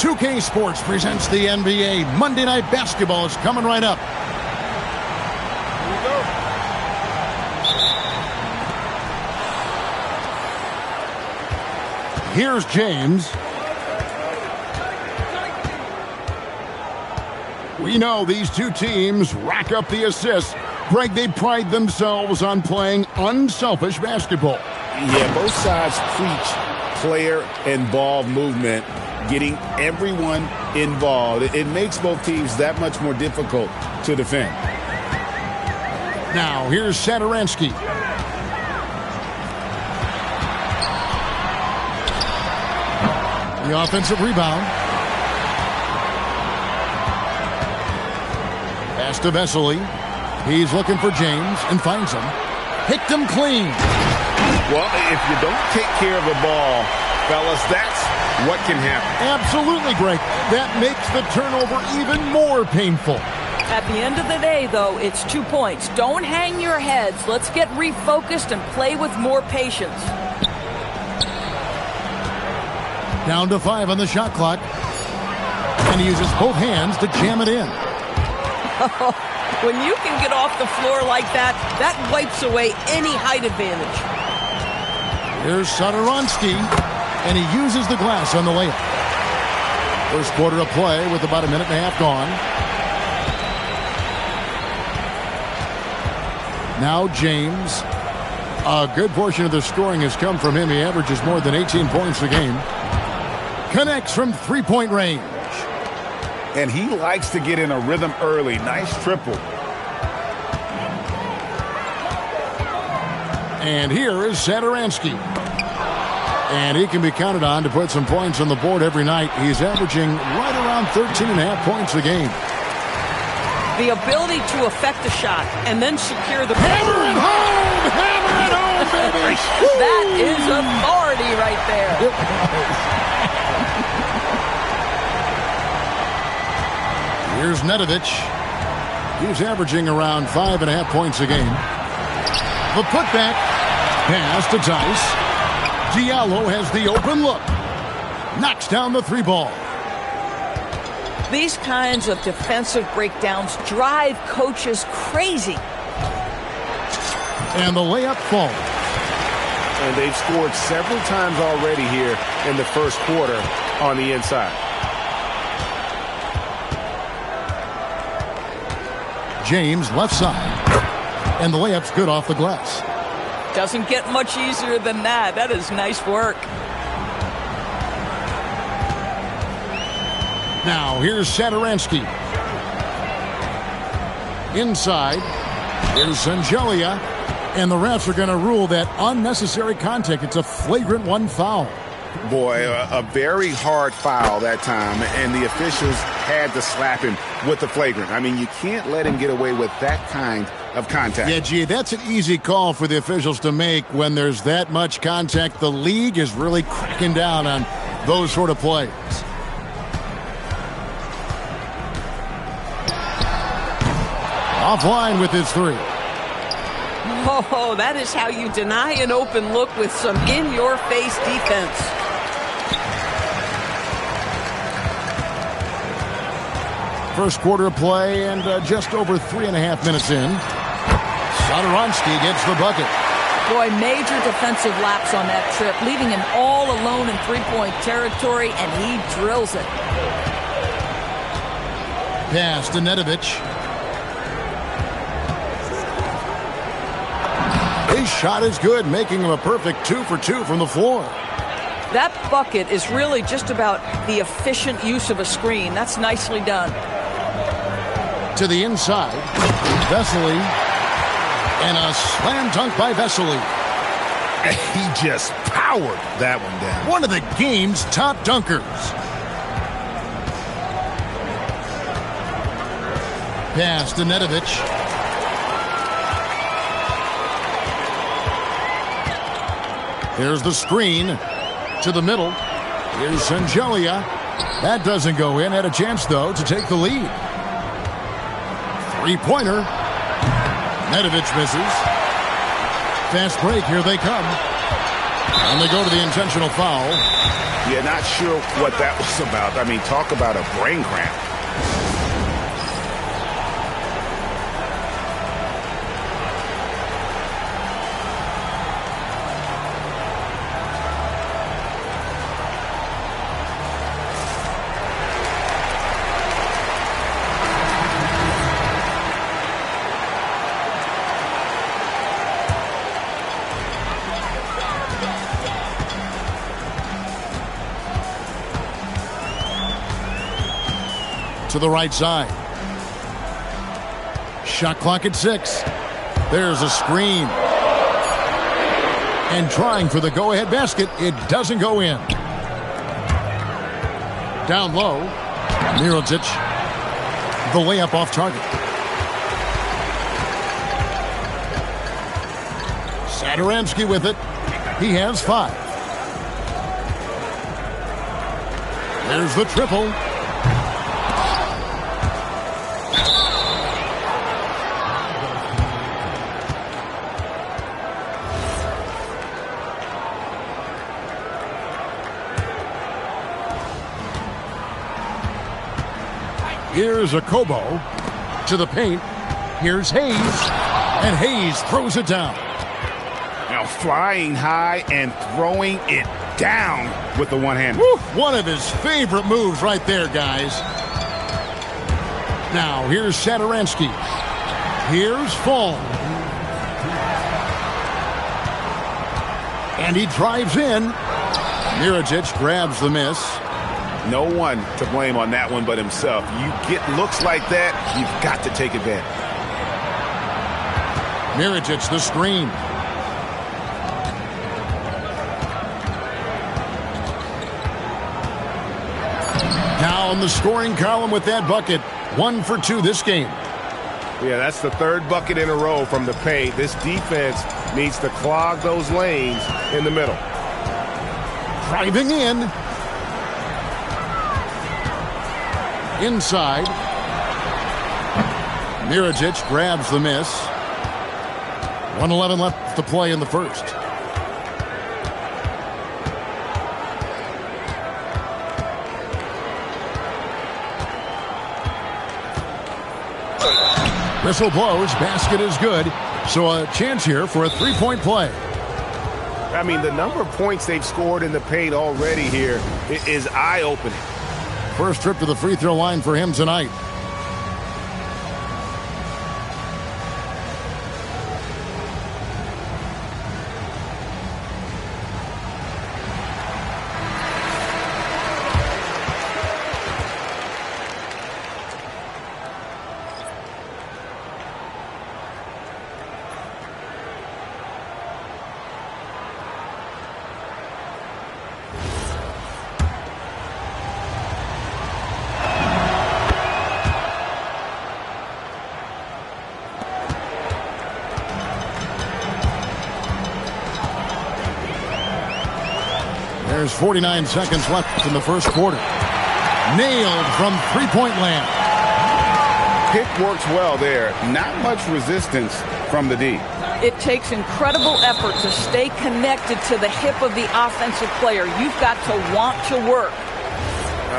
2K Sports presents the NBA. Monday Night Basketball is coming right up. Here's James. We know these two teams rack up the assists. Greg, they pride themselves on playing unselfish basketball. Yeah, both sides preach player-involved movement, getting everyone involved. It makes both teams that much more difficult to defend. Now, here's Satoransky. The offensive rebound. Pass to Vesely. He's looking for James and finds him. Picked him clean. Well, if you don't take care of the ball, fellas, that's what can happen. Absolutely, Greg. That makes the turnover even more painful. At the end of the day, though, it's 2 points. Don't hang your heads. Let's get refocused and play with more patience. Down to 5 on the shot clock. And he uses both hands to jam it in. When you can get off the floor like that, that wipes away any height advantage. Here's Satoransky, and he uses the glass on the layup. First quarter of play with about a minute and a half gone. Now James. A good portion of the scoring has come from him. He averages more than 18 points a game. Connects from three-point range. And he likes to get in a rhythm early. Nice triple. And here is Satoransky. And he can be counted on to put some points on the board every night. He's averaging right around 13.5 points a game. The ability to affect a shot and then secure the... Hammer it home! Hammer it home, baby! That is authority right there. Here's Nedovic. He's averaging around 5.5 points a game. The putback. Pass to Tice. Diallo has the open look. Knocks down the three ball. These kinds of defensive breakdowns drive coaches crazy. And the layup falls. And they've scored several times already here in the first quarter on the inside. James left side. And the layup's good off the glass. Doesn't get much easier than that. That is nice work. Now, here's Satoransky. Inside. Here's Sangelia. And the refs are going to rule that unnecessary contact. It's a flagrant one foul. Boy, a very hard foul that time, and the officials had to slap him with the flagrant. I mean, you can't let him get away with that kind of contact. Yeah, gee, that's an easy call for the officials to make when there's that much contact. The league is really cracking down on those sort of plays. Offline with his three. Oh, that is how you deny an open look with some in-your-face defense. First quarter of play and just over 3.5 minutes in. Satoransky gets the bucket. Boy, major defensive lapse on that trip, leaving him all alone in three-point territory, and he drills it. Pass to Nedovic. His shot is good, making him a perfect 2 for 2 from the floor. That bucket is really just about the efficient use of a screen. That's nicely done. To the inside. Vesely. And a slam dunk by Vesely. He just powered that one down. One of the game's top dunkers. Pass to Nedovic. Here's the screen to the middle. Here's Sangelia. That doesn't go in. Had a chance, though, to take the lead. Three-pointer. Nedovic misses. Fast break. Here they come. And they go to the intentional foul. Yeah, not sure what that was about. I mean, talk about a brain cramp. To the right side. Shot clock at 6. There's a screen. And trying for the go-ahead basket. It doesn't go in. Down low. Mirotic. The layup off target. Satoransky with it. He has 5. There's the triple. Here's a Kobo to the paint. Here's Hayes. And Hayes throws it down. Now flying high and throwing it down with the one hand. One of his favorite moves right there, guys. Now here's Satoransky. Here's Fall. And he drives in. Mirotic grabs the miss. No one to blame on that one but himself. You get looks like that, you've got to take advantage. Mirotic, the screen. Down the scoring column with that bucket. 1 for 2 this game. Yeah, that's the 3rd bucket in a row from the paint. This defense needs to clog those lanes in the middle. Driving in. Inside. Mirotic grabs the miss. 1:11 left to play in the first. Whistle blows. Basket is good. So a chance here for a 3-point play. I mean, the number of points they've scored in the paint already here is eye-opening. First trip to the free throw line for him tonight. There's 49 seconds left in the first quarter. Nailed from three-point land. Pick works well there. Not much resistance from the D. It takes incredible effort to stay connected to the hip of the offensive player. You've got to want to work.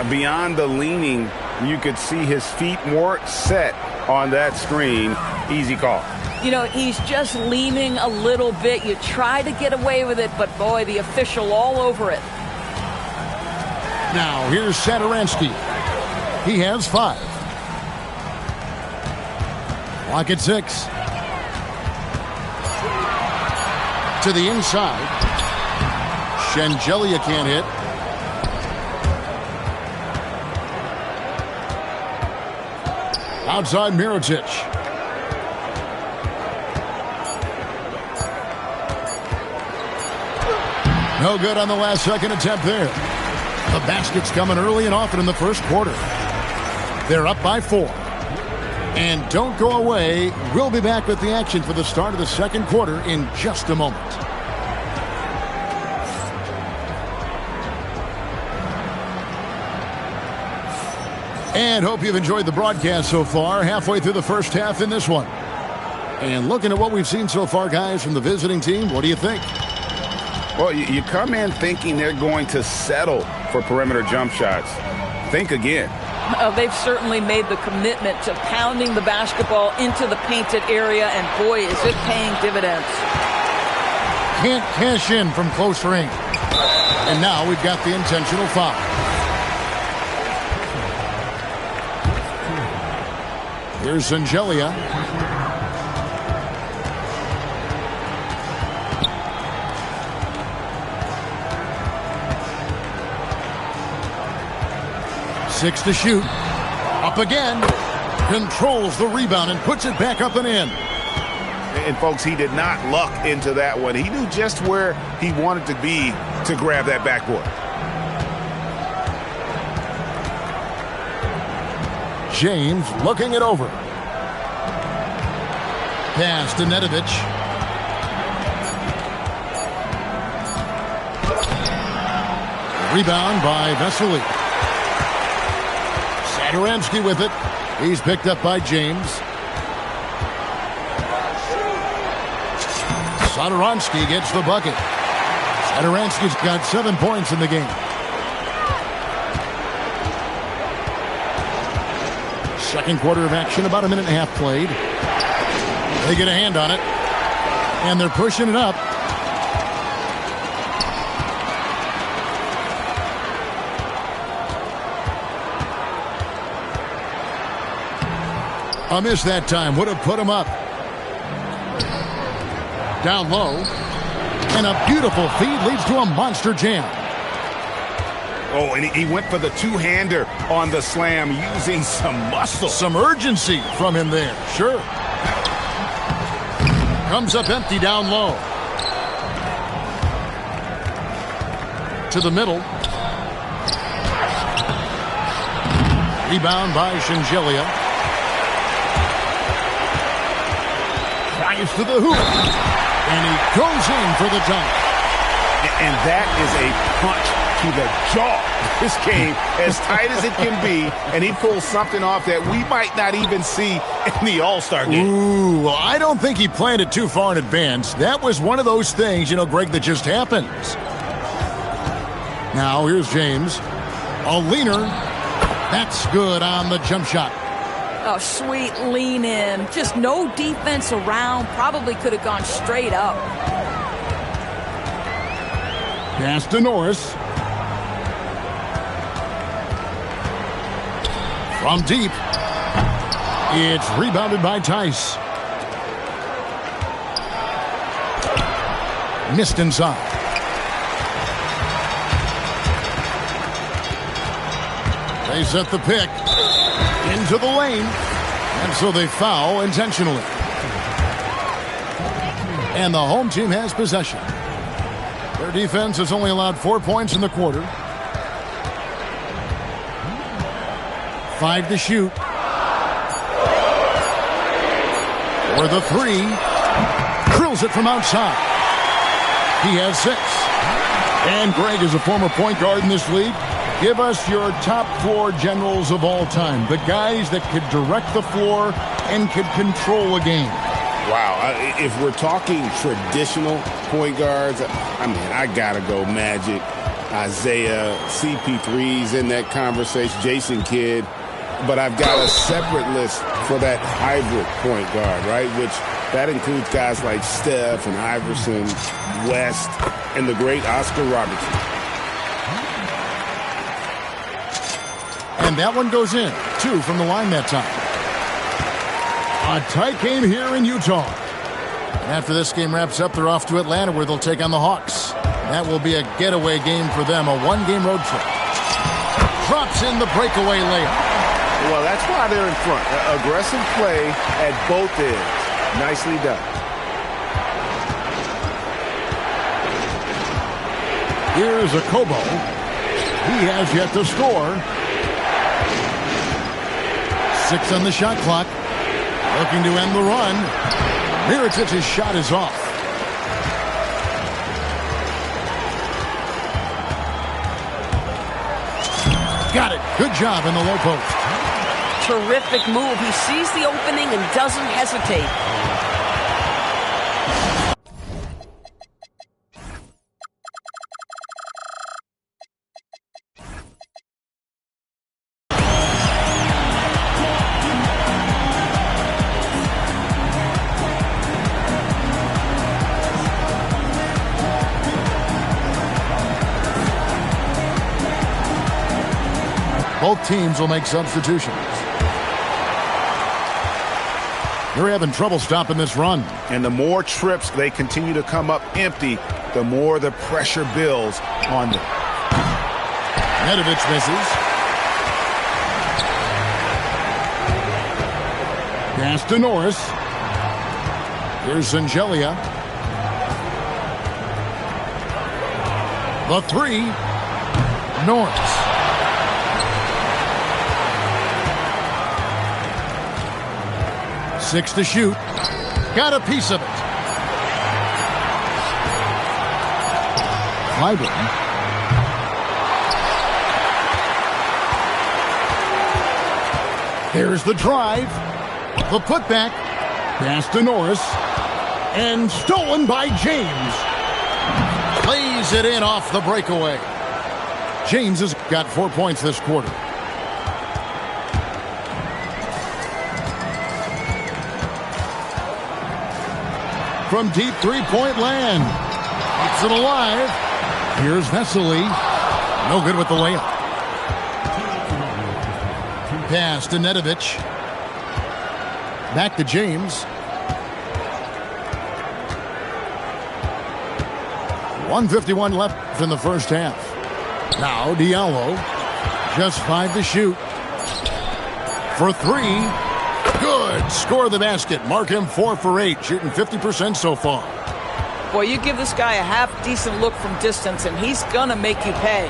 Beyond the leaning, you could see his feet more set on that screen. Easy call. You know, he's just leaning a little bit. You try to get away with it, but boy, the official all over it. Now, here's Satoransky. He has 5. Clock at 6. To the inside. Shengelia can't hit. Outside Mirotic. No good on the last second attempt there. The basket's coming early and often in the first quarter. They're up by 4. And don't go away. We'll be back with the action for the start of the second quarter in just a moment. And hope you've enjoyed the broadcast so far. Halfway through the first half in this one. And looking at what we've seen so far, guys, from the visiting team, what do you think? Well, you come in thinking they're going to settle for perimeter jump shots. Think again. They've certainly made the commitment to pounding the basketball into the painted area, and boy, is it paying dividends. Can't cash in from close range. And now we've got the intentional foul. Here's Angelia. Six to shoot. Up again. Controls the rebound and puts it back up and in. And, folks, he did not luck into that one. He knew just where he wanted to be to grab that backboard. James looking it over. Pass to Nedovic. Rebound by Vesely. Satoransky with it. He's picked up by James. Satoransky gets the bucket. Satoransky's got 7 points in the game. Second quarter of action, about a minute and a half played. They get a hand on it, and they're pushing it up. A miss that time would have put him up. Down low, and a beautiful feed leads to a monster jam. Oh, and he went for the two-hander on the slam using some muscle. Some urgency from him there, sure. Comes up empty down low. To the middle. Rebound by Shingelia. Drives to the hoop. And he goes in for the dunk. And that is a punch to the jaw. This game as tight as it can be, and he pulls something off that we might not even see in the All-Star game. Ooh, well, I don't think he planned it too far in advance. That was one of those things, you know, Greg, that just happens. Now, here's James. A leaner. That's good on the jump shot. Oh, sweet lean in. Just no defense around. Probably could have gone straight up. Pass to Norris. From deep. It's rebounded by Tice. Missed inside. They set the pick. Into the lane. And so they foul intentionally. And the home team has possession. Their defense has only allowed 4 points in the quarter. 5 to shoot. For the three. Drills it from outside. He has 6. And Greg is a former point guard in this league. Give us your top 4 generals of all time. The guys that could direct the floor and could control a game. Wow, if we're talking traditional point guards, I mean, I got to go Magic, Isaiah, CP3's in that conversation, Jason Kidd. But I've got a separate list for that hybrid point guard, right? Which that includes guys like Steph and Iverson, West, and the great Oscar Robertson. And that one goes in. 2 from the line that time. A tight game here in Utah. And after this game wraps up, they're off to Atlanta where they'll take on the Hawks. That will be a getaway game for them, a 1-game road trip. Drops in the breakaway layup. Well, that's why they're in front. Aggressive play at both ends. Nicely done. Here's a Kobo. He has yet to score. 6 on the shot clock. Looking to end the run. Mirotic's shot is off. Got it. Good job in the low post. Terrific move. He sees the opening and doesn't hesitate. Both teams will make substitutions. They're having trouble stopping this run. And the more trips they continue to come up empty, the more the pressure builds on them. Nedovic misses. Pass to Norris. Here's Zangelia. The three. Norris. Six to shoot. Got a piece of it. Clyburn. Here's the drive. The putback. Pass to Norris. And stolen by James. Plays it in off the breakaway. James has got 4 points this quarter. From deep three-point land. Keeps it alive. Here's Vesely. No good with the layup. Pass to Nedovic. Back to James. 1:51 left in the first half. Now Diallo. Just 5 to shoot. For 3. Good. Score the basket. Mark him 4 for 8. Shooting 50% so far. Boy, you give this guy a half-decent look from distance, and he's going to make you pay.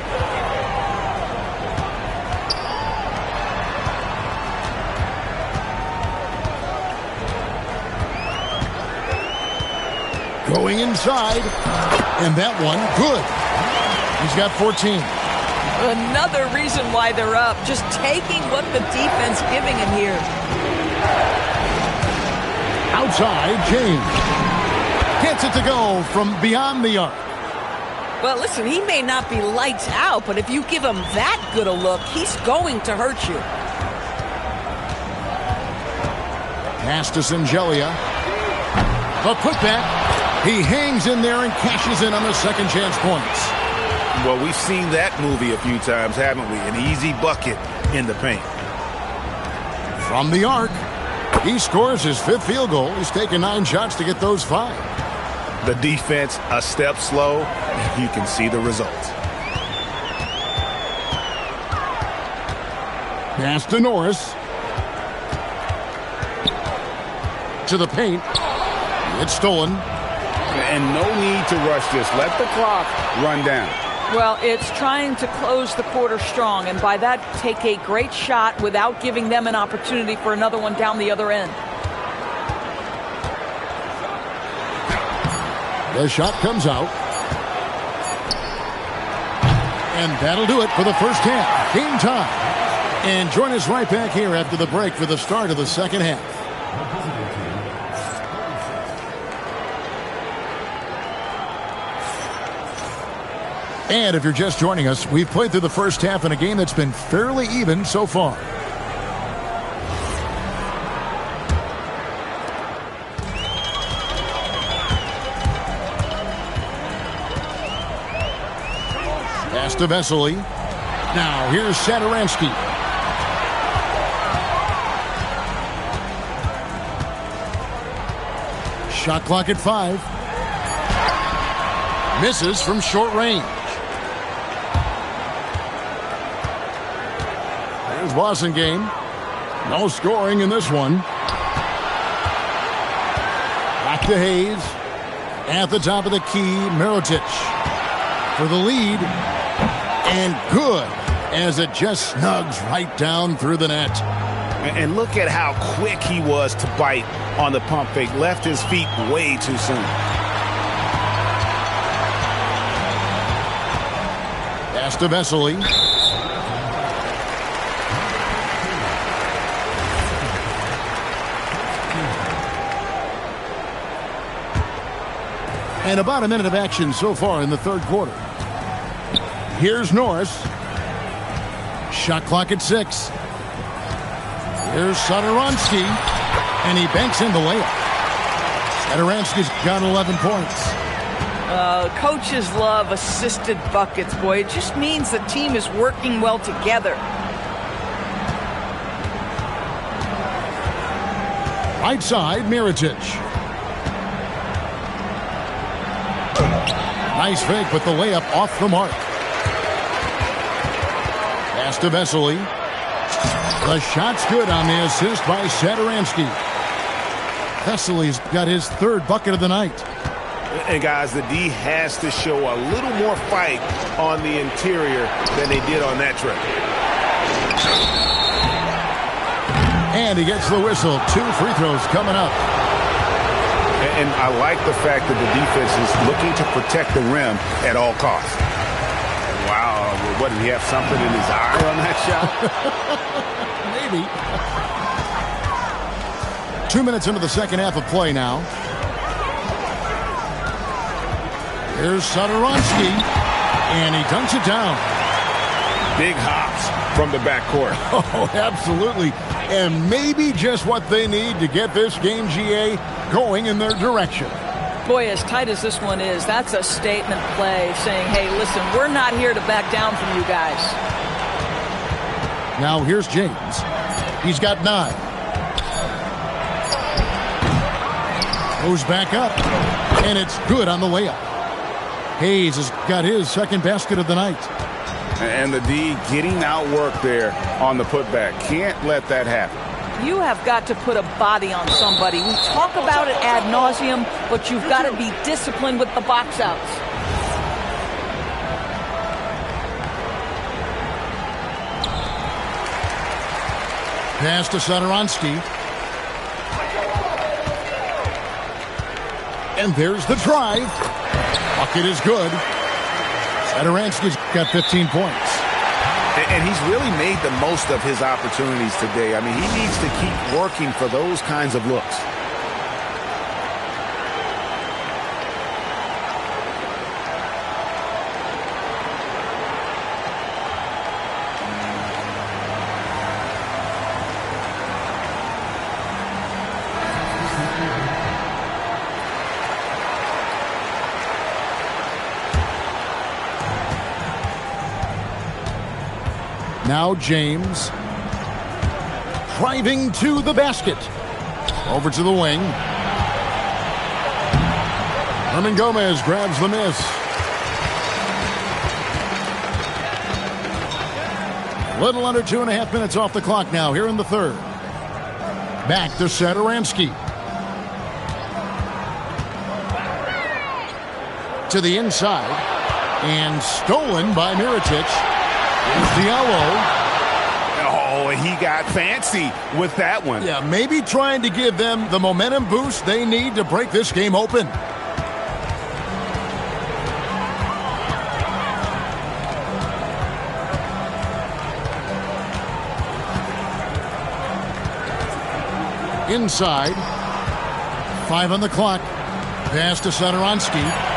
Going inside. And that one, good. He's got 14. Another reason why they're up. Just taking what the defense giving him here. Outside, James. Gets it to go from beyond the arc. Well, listen, he may not be lights out, but if you give him that good a look, he's going to hurt you. Pass to Zangelia. The putback. He hangs in there and cashes in on the second chance points. Well, we've seen that movie a few times, haven't we? An easy bucket in the paint. From the arc, he scores his 5th field goal. He's taken 9 shots to get those 5. The defense a step slow, you can see the results. Pass to Norris. To the paint. It's stolen. And no need to rush this. Let the clock run down. Well, it's trying to close the quarter strong, and by that, take a great shot without giving them an opportunity for another one down the other end. The shot comes out. And that'll do it for the first half. Game time. And join us right back here after the break for the start of the second half. And if you're just joining us, we've played through the first half in a game that's been fairly even so far. Pass to Vesely. Now here's Satoransky. Shot clock at 5. Misses from short range. There's Boston game. No scoring in this one. Back to Hayes. At the top of the key, Mirotic for the lead. And good as it just snugs right down through the net. And look at how quick he was to bite on the pump fake. Left his feet way too soon. Pass to Vesely. And about a minute of action so far in the third quarter. Here's Norris. Shot clock at 6. Here's Satoransky. And he banks in the layup. Satoransky's got 11 points. Coaches love assisted buckets, boy. It just means the team is working well together. Right side, Mirotic. Nice fake with the layup off the mark. Pass to Vesely. The shot's good on the assist by Satoransky. Vesely's got his third bucket of the night. And guys, the D has to show a little more fight on the interior than they did on that trip. And he gets the whistle. 2 free throws coming up. And I like the fact that the defense is looking to protect the rim at all costs. Wow, what, did he have something in his eye on that shot? Maybe. 2 minutes into the second half of play now. Here's Satoransky, and he dunks it down. Big hops from the backcourt. Oh, absolutely. And maybe just what they need to get this game, GA, going in their direction. Boy, as tight as this one is, that's a statement play saying, hey, listen, we're not here to back down from you guys. Now here's James. He's got 9. Goes back up, and it's good on the layup. Hayes has got his second basket of the night. And the D getting outworked there on the putback. Can't let that happen. You have got to put a body on somebody. We talk about it ad nauseum, but you've got to be disciplined with the box outs. Pass to Satoransky. And there's the drive. Bucket is good. Satoransky's got 15 points. And he's really made the most of his opportunities today. I mean, he needs to keep working for those kinds of looks. Now James driving to the basket. Over to the wing. Herman Gomez grabs the miss. Little under 2.5 minutes off the clock now here in the third. Back to Satoransky. To the inside. And stolen by Mirotic. Here's Diallo. Oh, he got fancy with that one. Yeah, maybe trying to give them the momentum boost they need to break this game open. Inside. 5 on the clock. Pass to Satoransky.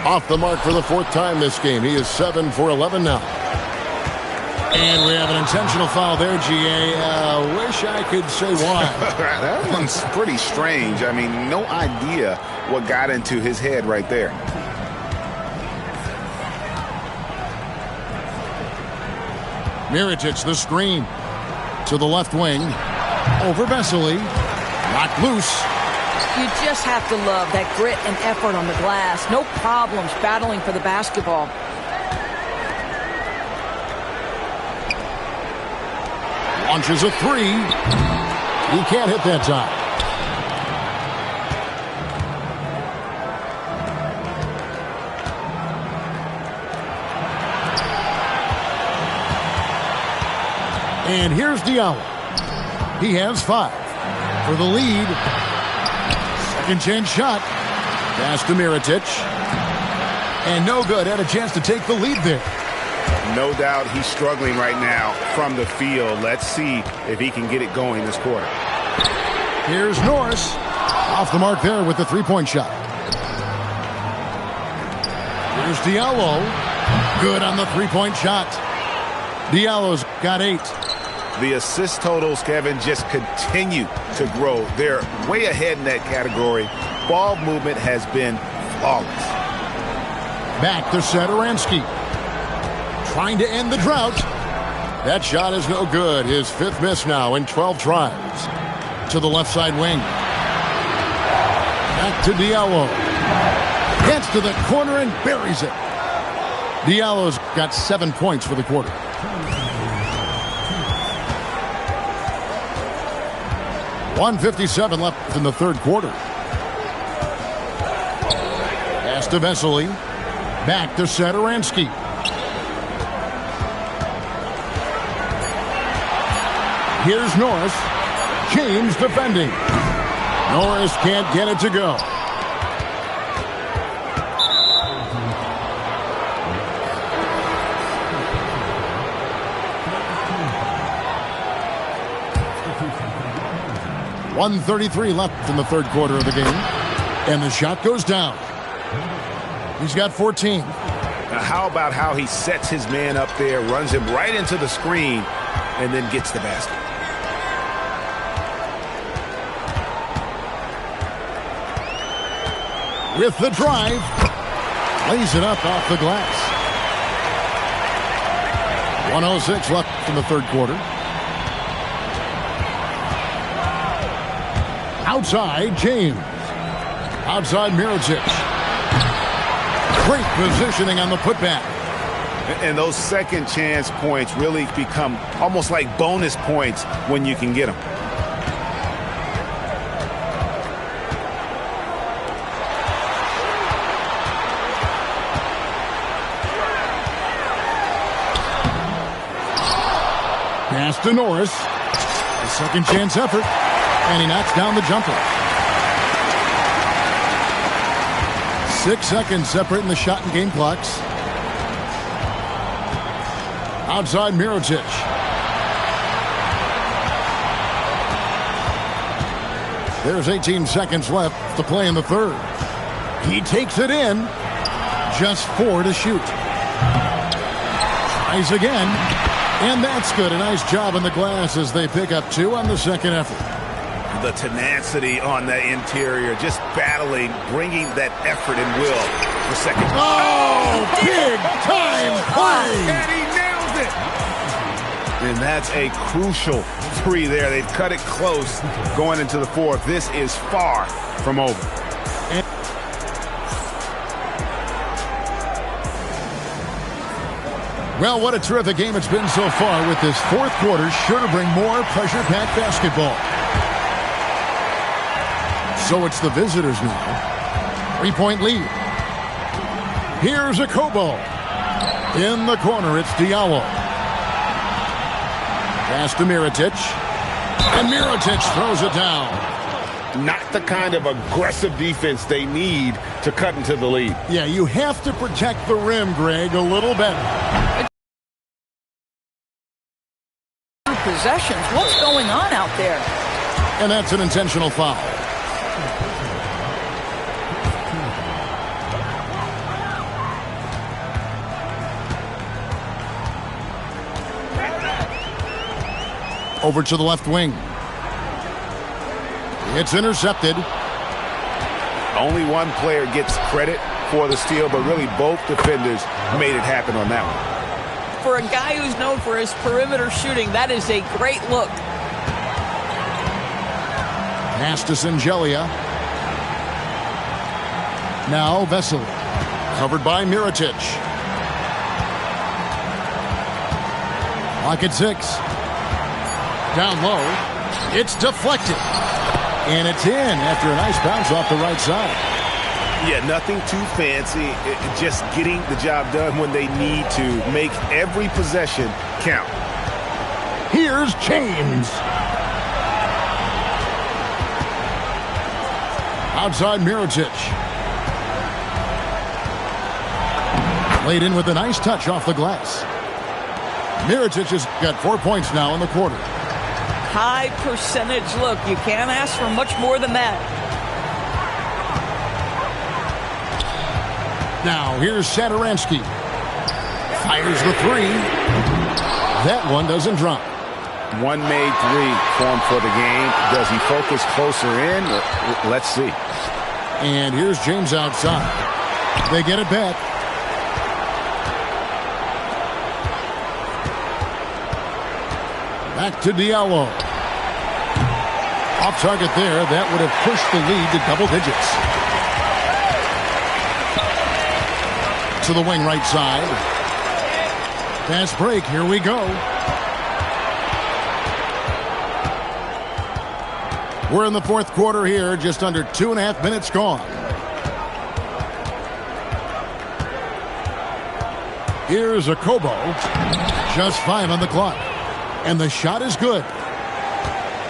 Off the mark for the 4th time this game. He is 7 for 11 now. And we have an intentional foul there, GA. Wish I could say why. That one's pretty strange. I mean, no idea what got into his head right there. Mirotic, the screen. To the left wing. Over Vesely. Knocked loose. You just have to love that grit and effort on the glass. No problems battling for the basketball. Launches a 3. He can't hit that time. And here's Diallo. He has 5 for the lead. Second chance shot. Pass to Mirotic. And no good. Had a chance to take the lead there. No doubt he's struggling right now from the field. Let's see if he can get it going this quarter. Here's Norris. Off the mark there with the 3-point shot. Here's Diallo. Good on the 3-point shot. Diallo's got 8. The assist totals, Kevin, just continue to grow. They're way ahead in that category. Ball movement has been flawless. Back to Satoransky. Trying to end the drought. That shot is no good. His 5th miss now in 12 tries. To the left side wing. Back to Diallo. Gets to the corner and buries it. Diallo's got 7 points for the quarter. .157 left in the third quarter. Pass to Vesely. Back to Satoransky. Here's Norris. James defending. Norris can't get it to go. .133 left in the third quarter of the game. And the shot goes down. He's got 14. Now how about how he sets his man up there, runs him right into the screen, and then gets the basket. With the drive. Lays it up off the glass. 1:06 left in the third quarter. Outside, James. Outside, Mirotic. Great positioning on the putback. And those second chance points really become almost like bonus points when you can get them. Pass to Norris. A second chance effort. And he knocks down the jumper. 6 seconds separating the shot and game clocks. Outside Mirotic. There's 18 seconds left to play in the third. He takes it in. Just 4 to shoot. Tries again. And that's good. A nice job in the glass as they pick up 2 on the second effort. The tenacity on the interior, just battling, bringing that effort and will for second. Oh, big time play! And he nails it! And that's a crucial 3 there. They've cut it close going into the fourth. This is far from over. Well, what a terrific game it's been so far, with this fourth quarter sure to bring more pressure-packed basketball. So it's the visitors now. 3-point lead. Here's a Kobo. In the corner, it's Diallo. Pass to Mirotic. And Mirotic throws it down. Not the kind of aggressive defense they need to cut into the lead. Yeah, you have to protect the rim, Greg, a little better. Possessions. What's going on out there? And that's an intentional foul. Over to the left wing. It's intercepted. Only one player gets credit for the steal, but really both defenders made it happen on that one. For a guy who's known for his perimeter shooting, that is a great look. Pass to Singelia. Now Vesely. Covered by Mirotic. Clock at 6. Down low. It's deflected. And it's in after a nice bounce off the right side. Yeah, nothing too fancy. Just getting the job done when they need to. Make every possession count. Here's James. Outside Mirotic. Laid in with a nice touch off the glass. Mirotic has got 4 points now in the quarter. High percentage look. You can't ask for much more than that. Now, here's Satoransky. Fires the 3. That one doesn't drop. One made 3 for him for the game. Does he focus closer in? Let's see. And here's James outside. They get it back. Back to Diallo. Off target there. That would have pushed the lead to double digits. To the wing right side. Fast break. Here we go. We're in the fourth quarter here. Just under 2.5 minutes gone. Here's a Kobo. Just 5 on the clock. And the shot is good.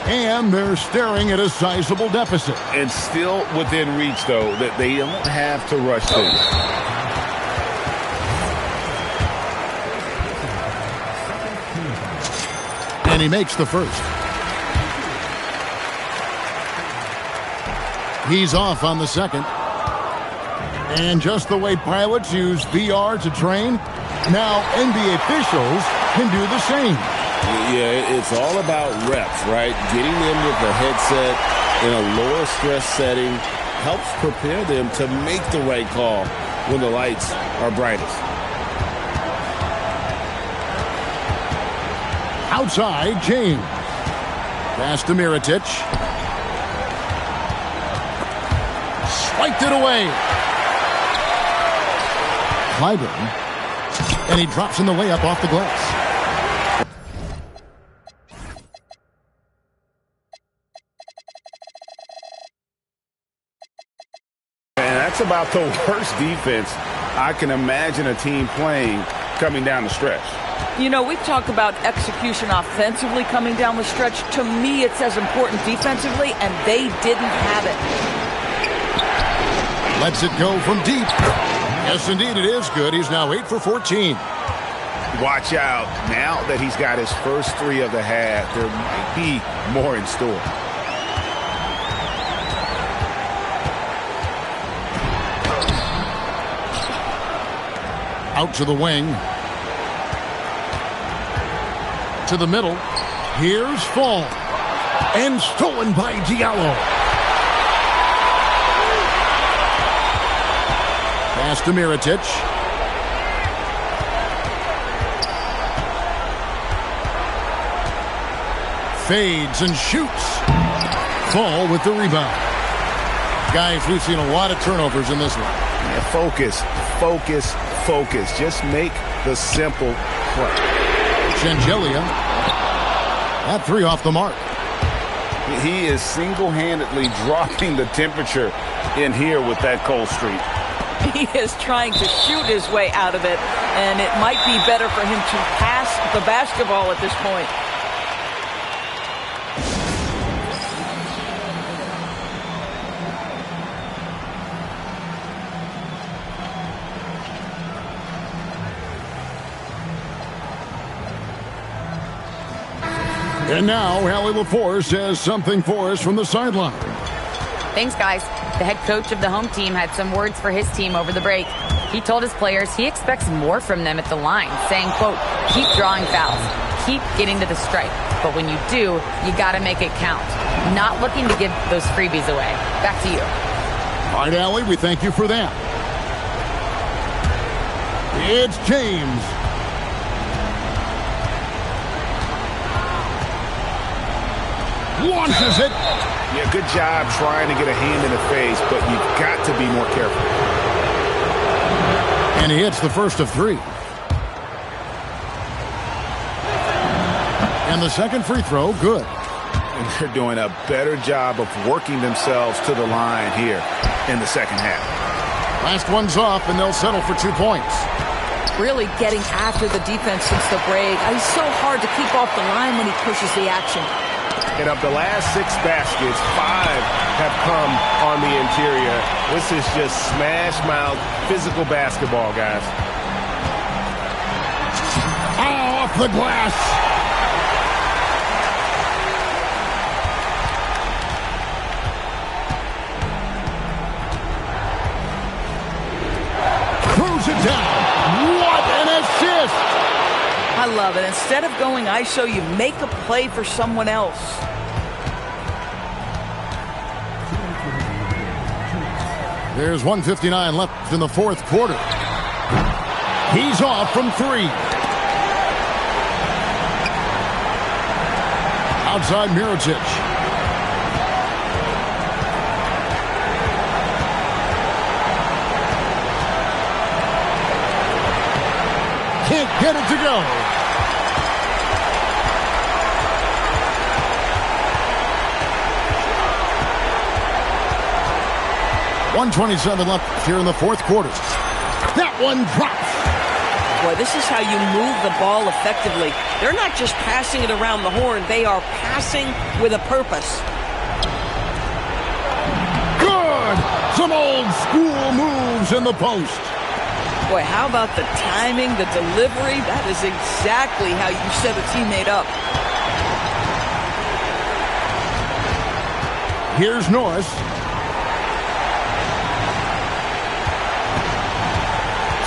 And they're staring at a sizable deficit. And still within reach, though, that they don't have to rush things. And he makes the first. He's off on the second. And just the way pilots use VR to train, now NBA officials can do the same. Yeah, it's all about reps, right? Getting them with the headset in a lower stress setting helps prepare them to make the right call when the lights are brightest. Outside, James. Pass to Mirotic. Swiped it away. Clyburn. And he drops in the layup off the glass. And that's about the worst defense I can imagine a team playing coming down the stretch. You know, we talk about execution offensively coming down the stretch. To me, it's as important defensively, and they didn't have it. Lets it go from deep. Yes, indeed, it is good. He's now 8 for 14. Watch out. Now that he's got his first 3 of the half, there might be more in store. Out to the wing. To the middle. Here's Fall. And stolen by Diallo. Pass to Mirotic. Fades and shoots. Fall with the rebound. Guys, we've seen a lot of turnovers in this one. Yeah, focus, focus, focus. Just make the simple play. Shengelia. That 3 off the mark. He is single-handedly dropping the temperature in here with that cold streak. He is trying to shoot his way out of it, and it might be better for him to pass the basketball at this point. And now, Hallie LaForce has something for us from the sideline. Thanks, guys. The head coach of the home team had some words for his team over the break. He told his players he expects more from them at the line, saying, quote, keep drawing fouls, keep getting to the stripe. But when you do, you got to make it count. Not looking to give those freebies away. Back to you. All right, Allie, we thank you for that. It's James. Launches it. Yeah, good job trying to get a hand in the face, but you've got to be more careful. And he hits the first of 3. And the second free throw, good. And they're doing a better job of working themselves to the line here in the second half. Last one's off, and they'll settle for 2 points. Really getting after the defense since the break. He's so hard to keep off the line when he pushes the action. And of the last 6 baskets, 5 have come on the interior. This is just smash mouth physical basketball, guys. Oh, off the glass. Throws it down. What an assist. I love it. Instead of going ISO, you make a play for someone else. There's 1:59 left in the fourth quarter. He's off from 3. Outside Mirotic. Can't get it to go. .127 left here in the fourth quarter. That one drops. Boy, this is how you move the ball effectively. They're not just passing it around the horn. They are passing with a purpose. Good. Some old school moves in the post. Boy, how about the timing, the delivery? That is exactly how you set a teammate up. Here's Norris.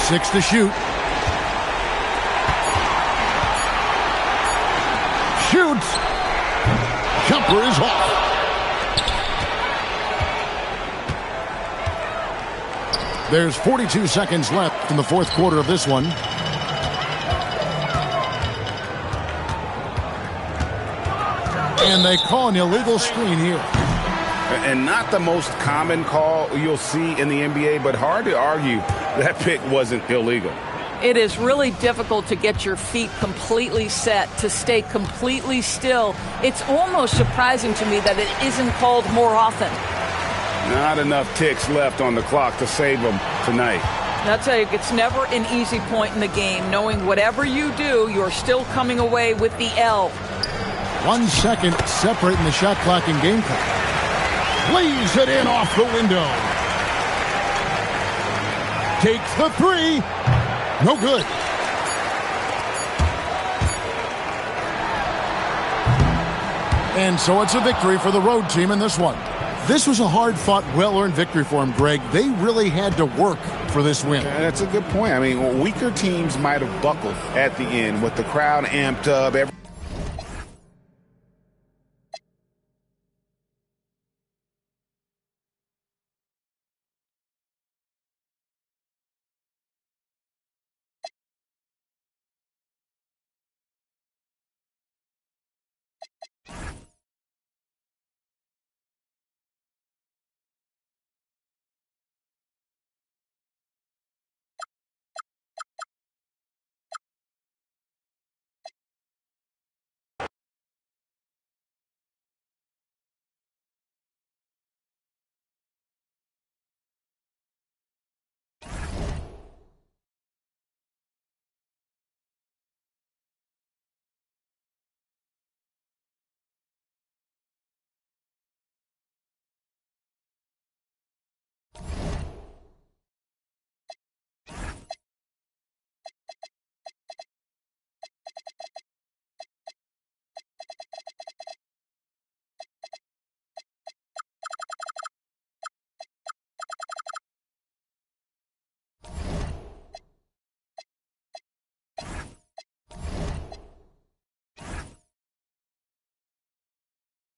Six to shoot. Shoots. Jumper is off. There's 42 seconds left in the fourth quarter of this one. And they call an illegal screen here. And not the most common call you'll see in the NBA, but hard to argue that pick wasn't illegal. It is really difficult to get your feet completely set, to stay completely still. It's almost surprising to me that it isn't called more often. Not enough ticks left on the clock to save them tonight. And I'll tell you, it's never an easy point in the game, knowing whatever you do, you're still coming away with the L. 1 second separating the shot clock and game clock. Lays it in off the window. Takes the three. No good. And so it's a victory for the road team in this one. This was a hard-fought, well-earned victory for them, Greg. They really had to work for this win. That's a good point. I mean, weaker teams might have buckled at the end with the crowd amped up.